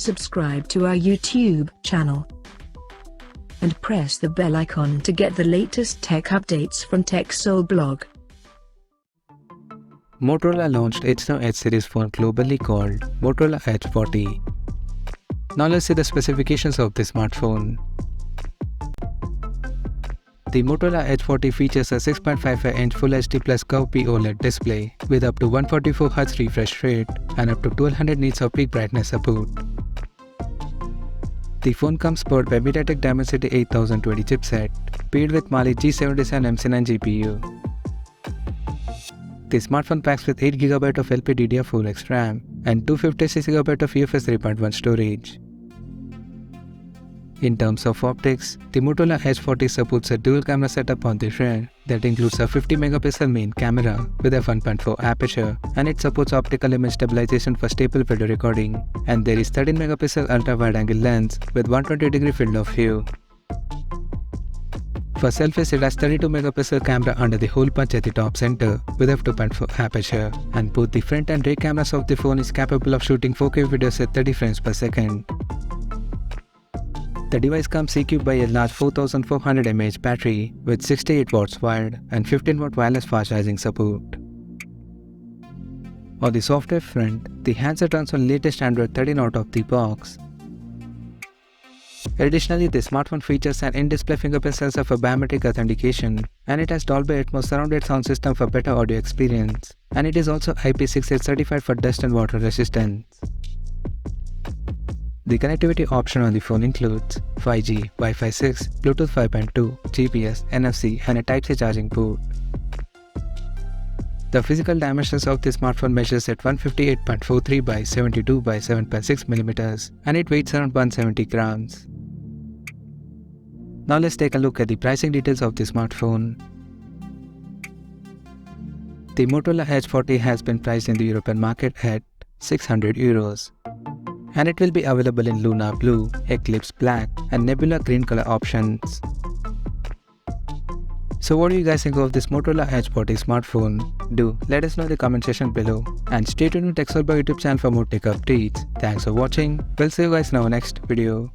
subscribe to our YouTube channel, and press the bell icon to get the latest tech updates from TechSole Blog. Motorola launched its new Edge series phone globally called Motorola Edge 40. Now let's see the specifications of the smartphone. The Motorola Edge 40 features a 6.55-inch Full HD Plus Curved OLED display with up to 144Hz refresh rate and up to 1200 nits of peak brightness support. The phone comes powered by MediaTek Dimensity 8020 chipset, paired with Mali G77 MC9 GPU. The smartphone packs with 8GB of LPDDR4X RAM and 256GB of UFS 3.1 storage. In terms of optics, the Motorola Edge 40 supports a dual camera setup on the rear that includes a 50MP main camera with a 1.4 aperture, and it supports optical image stabilization for stable video recording, and there is 13MP ultra wide angle lens with 120° field of view. For selfies, it has 32MP camera under the hole punch at the top center with f2.4 aperture, and both the front and rear cameras of the phone is capable of shooting 4K videos at 30 frames per second. The device comes equipped by a large 4400 mAh battery with 68 watts wired and 15 watt wireless fast charging support. On the software front, the handset runs on latest Android 13 out of the box. Additionally, the smartphone features an in-display fingerprint sensor for biometric authentication, and it has Dolby Atmos surrounded sound system for better audio experience, and it is also IP68 certified for dust and water resistance. The connectivity option on the phone includes 5G, Wi-Fi 6, Bluetooth 5.2, GPS, NFC, and a Type-C charging port. The physical dimensions of the smartphone measures at 158.43 by 72 by 7.6 mm, and it weighs around 170 grams. Now let's take a look at the pricing details of the smartphone. The Motorola Edge 40 has been priced in the European market at €600, and it will be available in Lunar Blue, Eclipse Black, and Nebula Green color options. So what do you guys think of this Motorola Edge 40 smartphone? Do let us know in the comment section below, and stay tuned to TechSole Blog YouTube channel for more tech updates. Thanks for watching. We'll see you guys in our next video.